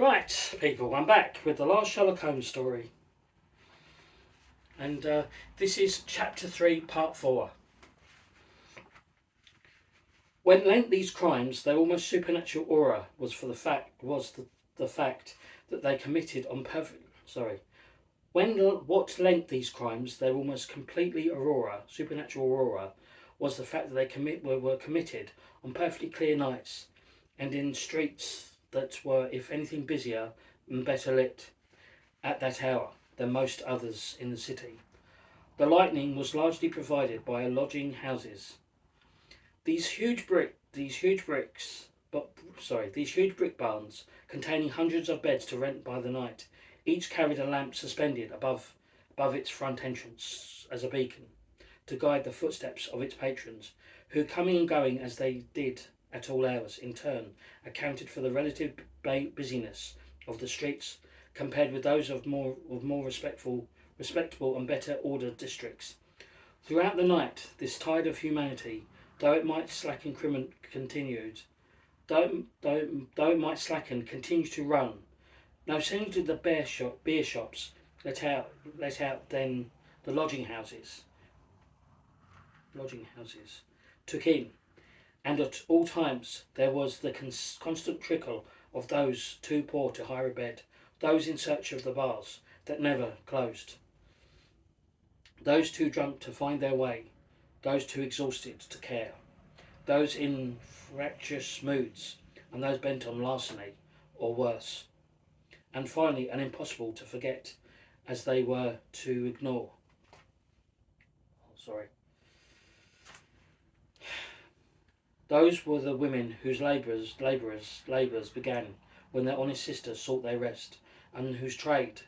Right, people, I'm back with the last Sherlock Holmes story. And this is Chapter 3, Part 4. When linked these crimes, their almost supernatural aura was for the fact that they committed on perfect. Sorry. What linked these crimes, their almost completely supernatural aurora, was the fact that they were committed on perfectly clear nights and in streets that were, if anything, busier and better lit at that hour than most others in the city. The lighting was largely provided by lodging houses. These huge brick barns, containing hundreds of beds to rent by the night, each carried a lamp suspended above its front entrance as a beacon, to guide the footsteps of its patrons, who, coming and going as they did at all hours, in turn, accounted for the relative busyness of the streets compared with those of more respectable and better ordered districts. Throughout the night, this tide of humanity, though it might slacken, continued. Though it might slacken, continued to run. No sooner did the beer shops let out then the lodging houses took in, and at all times there was the constant trickle of those too poor to hire a bed, those in search of the bars that never closed, those too drunk to find their way, those too exhausted to care, those in fractious moods, and those bent on larceny or worse, and finally and impossible to forget as they were to ignore. Those were the women whose labours began when their honest sisters sought their rest, and whose trade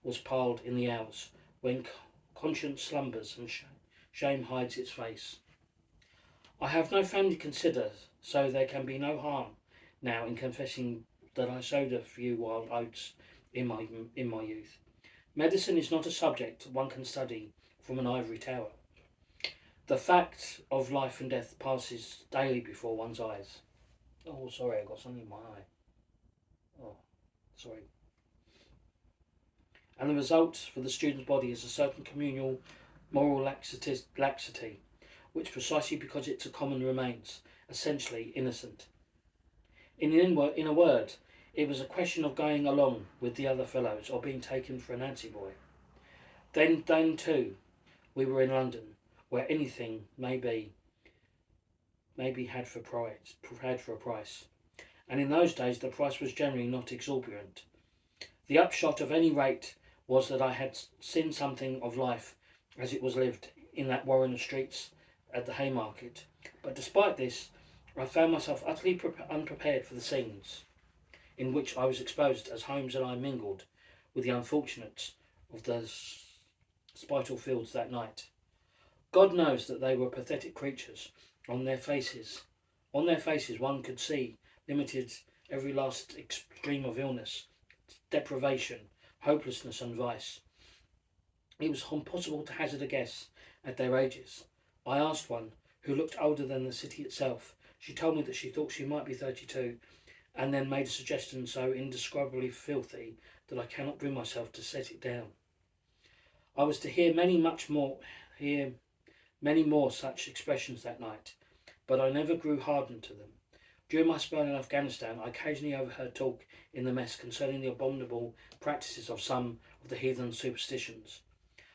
was piled in the hours when conscience slumbers and shame hides its face. I have no family to consider, so there can be no harm now in confessing that I sowed a few wild oats in my youth. Medicine is not a subject one can study from an ivory tower. The fact of life and death passes daily before one's eyes. Oh, sorry, I got something in my eye. Oh, sorry. And the result for the student's body is a certain communal moral laxity, which, precisely because it's a common, remains essentially innocent. In a word, it was a question of going along with the other fellows or being taken for a Nancy boy. Then too, we were in London, where anything may be had for a price, and in those days the price was generally not exorbitant. The upshot, of any rate, was that I had seen something of life as it was lived in that warren of streets at the Haymarket, but despite this, I found myself utterly unprepared for the scenes in which I was exposed as Holmes and I mingled with the unfortunates of those Spitalfields that night. God knows that they were pathetic creatures. On their faces one could see limited every last extreme of illness, deprivation, hopelessness and vice. It was impossible to hazard a guess at their ages. I asked one, who looked older than the city itself. She told me that she thought she might be 32, and then made a suggestion so indescribably filthy that I cannot bring myself to set it down. I was to hear many more such expressions that night, but I never grew hardened to them. During my spell in Afghanistan, I occasionally overheard talk in the mess concerning the abominable practices of some of the heathen superstitions,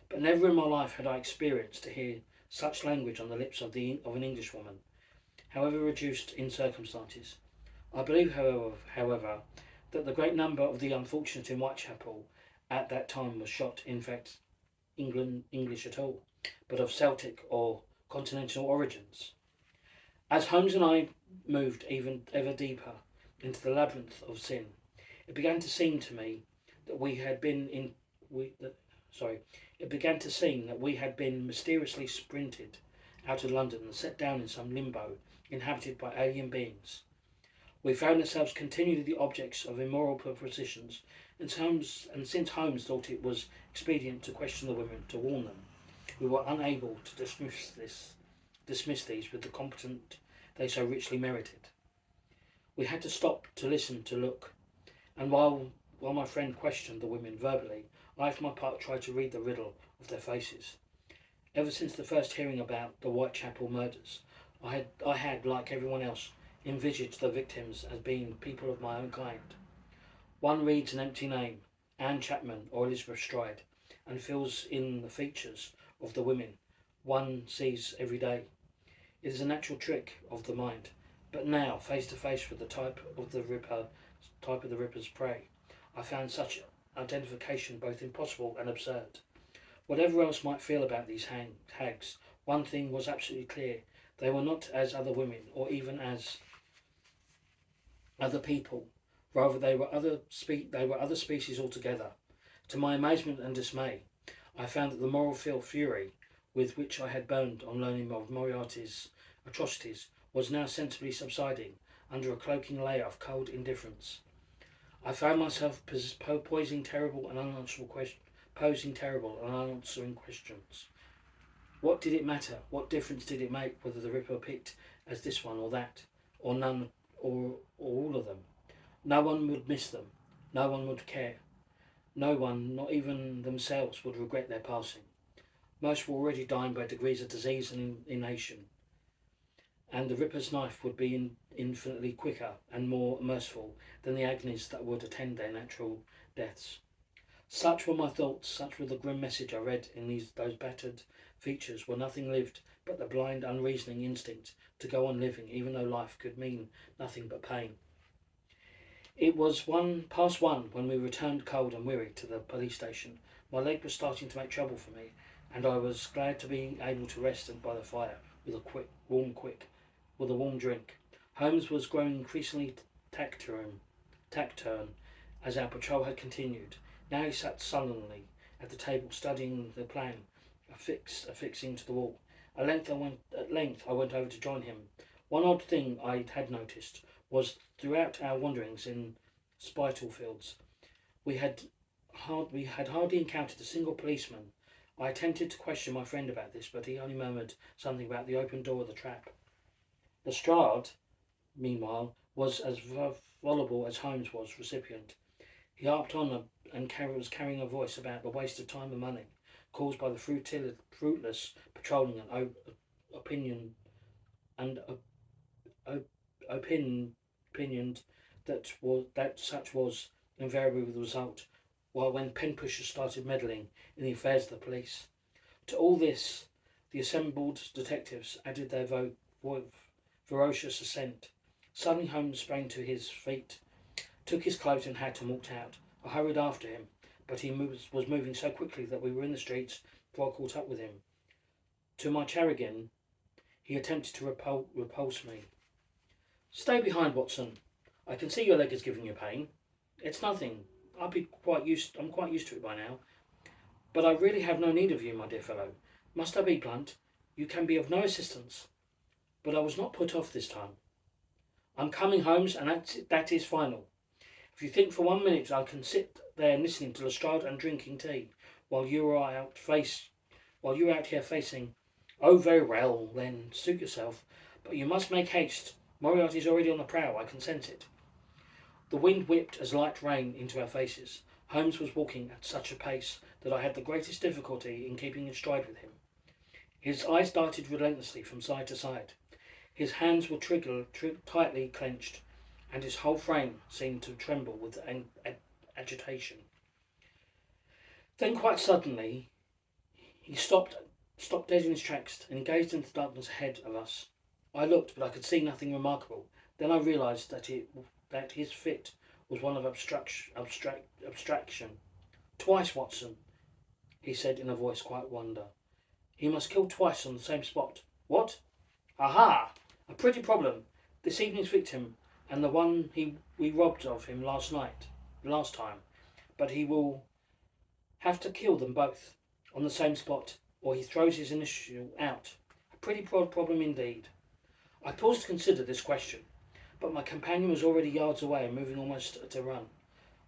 but never in my life had I experienced to hear such language on the lips of an Englishwoman, however reduced in circumstances. I believe, however, that the great number of the unfortunate in Whitechapel at that time was not, in fact, English at all, but of Celtic or continental origins. As Holmes and I moved ever deeper into the labyrinth of sin, it began to seem to me that we had been mysteriously sprinted out of London and set down in some limbo inhabited by alien beings. We found ourselves continually the objects of immoral propositions, and since Holmes thought it was expedient to question the women, to warn them, we were unable to dismiss these with the competence they so richly merited. We had to stop, to listen, to look, And while my friend questioned the women verbally, I for my part tried to read the riddle of their faces. Ever since the first hearing about the Whitechapel murders, I had, like everyone else, envisaged the victims as being people of my own kind. One reads an empty name, Anne Chapman or Elizabeth Stride, and fills in the features of the women one sees every day. It is a natural trick of the mind. But now, face to face with the type of the Ripper's prey, I found such identification both impossible and absurd. Whatever else might feel about these hags, one thing was absolutely clear: they were not as other women, or even as other people. Rather, they were other species altogether. To my amazement and dismay, I found that the moral fury with which I had burned on learning of Moriarty's atrocities was now sensibly subsiding under a cloaking layer of cold indifference. I found myself posing terrible and unanswering questions. What did it matter? What difference did it make whether the Ripper picked as this one or that, or none, or all of them? No one would miss them. No one would care. No one, not even themselves, would regret their passing. Most were already dying by degrees of disease and inanition, and the Ripper's knife would be infinitely quicker and more merciful than the agonies that would attend their natural deaths. Such were my thoughts, such were the grim message I read in those battered features, where nothing lived but the blind, unreasoning instinct to go on living, even though life could mean nothing but pain. It was past one when we returned cold and weary to the police station. My leg was starting to make trouble for me, and I was glad to be able to rest by the fire with a warm drink. Holmes was growing increasingly taciturn as our patrol had continued. Now he sat sullenly at the table, studying the plan affixing to the wall. At length I went over to join him. One odd thing I had noticed was throughout our wanderings in Spitalfields, we had hardly encountered a single policeman. I attempted to question my friend about this, but he only murmured something about the open door of the trap. Lestrade, meanwhile, was as voluble as Holmes was recipient. He harped on and was carrying a voice about the waste of time and money caused by the fruitless patrolling and opinion and opinioned that such was invariably the result, while when pen pushers started meddling in the affairs of the police. To all this, the assembled detectives added their ferocious assent. Suddenly Holmes sprang to his feet, took his coat and hat and walked out. I hurried after him, but he was moving so quickly that we were in the streets before I caught up with him. To my chagrin, he attempted to repulse me. "Stay behind, Watson. I can see your leg is giving you pain. It's nothing. I'm quite used to it by now. But I really have no need of you, my dear fellow. Must I be blunt? You can be of no assistance." But I was not put off this time. "I'm coming, Holmes, and that is final. If you think for 1 minute I can sit there listening to Lestrade and drinking tea while you are out here facing, oh, very well, then suit yourself. But you must make haste. Moriarty's already on the prowl. I can sense it." The wind whipped as light rain into our faces. Holmes was walking at such a pace that I had the greatest difficulty in keeping in stride with him. His eyes darted relentlessly from side to side. His hands were tightly clenched, and his whole frame seemed to tremble with agitation. Then, quite suddenly, he stopped dead in his tracks and gazed into the darkness ahead of us. I looked, but I could see nothing remarkable. Then I realised that his fit was one of abstraction. "Twice, Watson," he said in a voice quite wonder. "He must kill twice on the same spot." "What? Aha! A pretty problem. This evening's victim and the one we robbed of him last time. But he will have to kill them both on the same spot, or he throws his initial out. A pretty problem indeed." I paused to consider this question, but my companion was already yards away and moving almost at a run.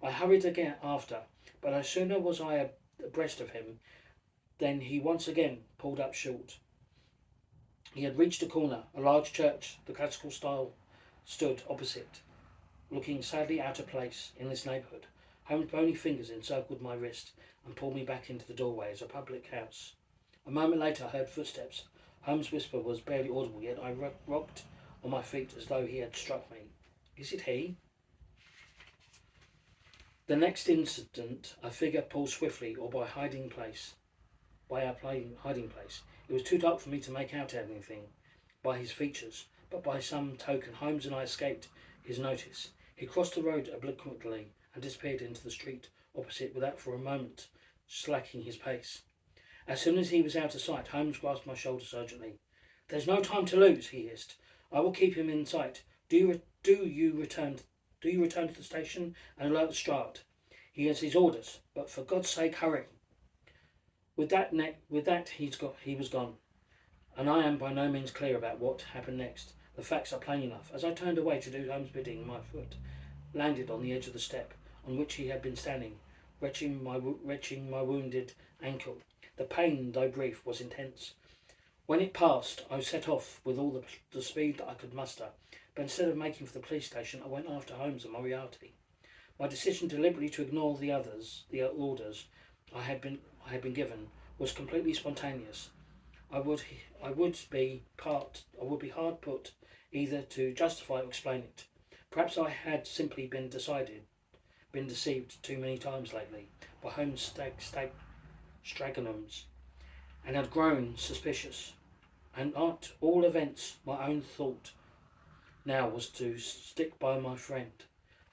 I hurried again after, but no sooner was I abreast of him than he once again pulled up short. He had reached a corner. A large church, the classical style, stood opposite. looking sadly out of place in this neighbourhood. Holmes' bony fingers encircled my wrist and pulled me back into the doorway as a public house. A moment later I heard footsteps. Holmes' whisper was barely audible, yet I rocked on my feet as though he had struck me. Is it he? The next instant a figure pulled swiftly or by our hiding place. It was too dark for me to make out anything by his features, but by some token Holmes and I escaped his notice. He crossed the road obliquely and disappeared into the street opposite without for a moment slacking his pace. As soon as he was out of sight, Holmes grasped my shoulders urgently. "There's no time to lose," he hissed. "I will keep him in sight. Do you return to the station and alert Strad? He has his orders, but for God's sake, hurry." With that he was gone, and I am by no means clear about what happened next. The facts are plain enough. As I turned away to do Holmes' bidding, my foot landed on the edge of the step on which he had been standing, retching my wounded ankle. The pain, though brief, was intense. When it passed, I set off with all the speed that I could muster, but instead of making for the police station, I went after Holmes and Moriarty. My decision deliberately to ignore the orders I had been given, was completely spontaneous. I would be hard put either to justify or explain it. Perhaps I had simply been deceived too many times lately by Holmes' stragglums, and had grown suspicious. And at all events, my own thought now was to stick by my friend,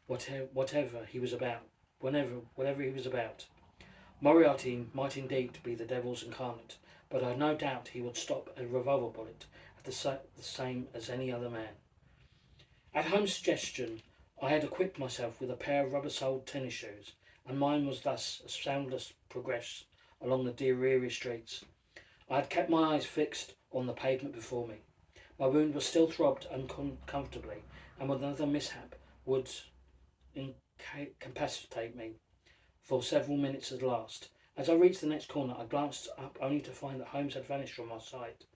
whatever he was about, whatever he was about. Moriarty might indeed be the devil's incarnate, but I had no doubt he would stop a revolver bullet at the same as any other man. At Holmes' suggestion, I had equipped myself with a pair of rubber-soled tennis shoes, and mine was thus a soundless progress along the dreary streets. I had kept my eyes fixed on the pavement before me. My wound was still throbbed uncomfortably, and with another mishap would incapacitate me for several minutes at last. As I reached the next corner, I glanced up only to find that Holmes had vanished from my sight.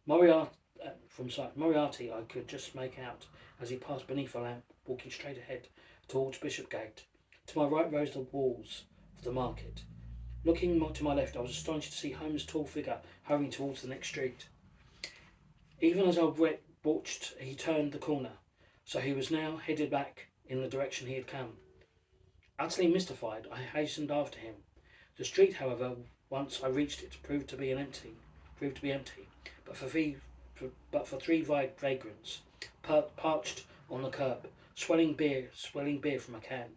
Moriarty I could just make out as he passed beneath a lamp, walking straight ahead towards Bishopgate. To my right rose the walls of the market. Looking to my left, I was astonished to see Holmes' tall figure hurrying towards the next street. Even as I watched, he turned the corner, so he was now headed back in the direction he had come. Utterly mystified, I hastened after him. The street, however, once I reached it, proved to be empty, but for three vagrants parched on the curb, swelling beer from a can.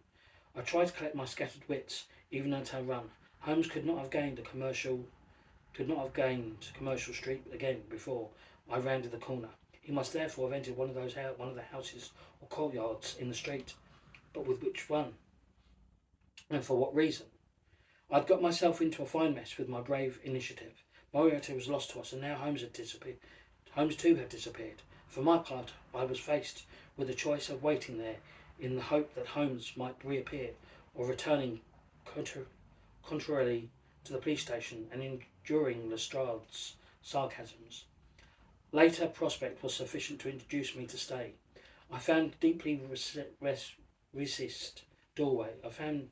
I tried to collect my scattered wits, even as I ran. Holmes could not have gained Commercial Street again before I rounded the corner. He must therefore have entered one of the houses or courtyards in the street. But with which one? And for what reason? I'd got myself into a fine mess with my brave initiative. Moriarty was lost to us, and now Holmes too had disappeared. For my part, I was faced with the choice of waiting there in the hope that Holmes might reappear, or returning contrarily to the police station and enduring Lestrade's sarcasms. Later prospect was sufficient to induce me to stay. I found a deeply recessed doorway. I found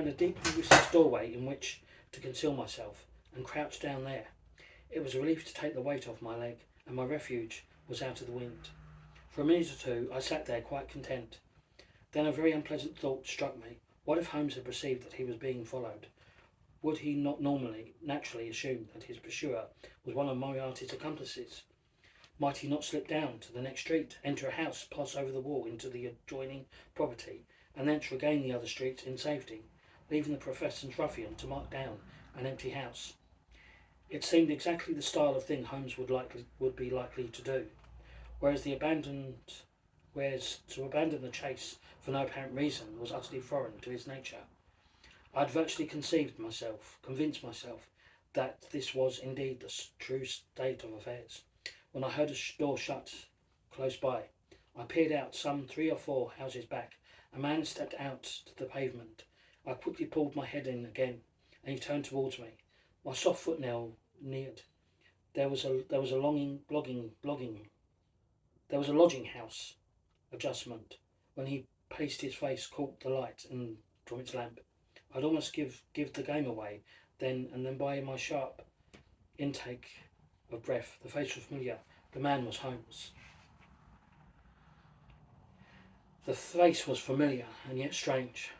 a deeply recessed doorway in which to conceal myself, and crouched down there. It was a relief to take the weight off my leg, and my refuge was out of the wind. For a minute or two I sat there quite content. Then a very unpleasant thought struck me. What if Holmes had perceived that he was being followed? Would he not naturally assume that his pursuer was one of Moriarty's accomplices? Might he not slip down to the next street, enter a house, pass over the wall into the adjoining property, and thence regain the other streets in safety, leaving the professor's ruffian to mark down an empty house? It seemed exactly the style of thing Holmes would be likely to do, whereas to abandon the chase for no apparent reason was utterly foreign to his nature. I had virtually convinced myself that this was indeed the true state of affairs, when I heard a door shut close by. I peered out some 3 or 4 houses back. A man stepped out to the pavement. I quickly pulled my head in again, and he turned towards me. My soft foot now neared. There was a lodging house adjustment. When he placed his face, caught the light and from its lamp, I'd almost give the game away. Then by my sharp intake of breath, the face was familiar. The man was Holmes. The face was familiar and yet strange.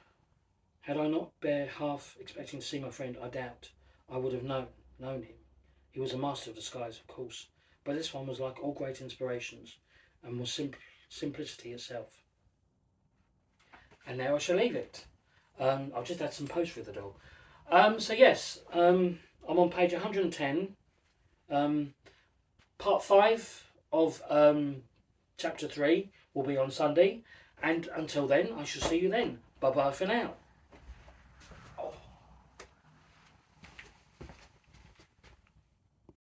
Had I not been half expecting to see my friend, I doubt I would have known him. He was a master of disguise, of course, but this one was like all great inspirations, and was simplicity itself. And now I shall leave it. I'll just add some post with it all. So yes, I'm on page 110, part 5 of chapter 3 will be on Sunday, and until then, I shall see you then. Bye bye for now.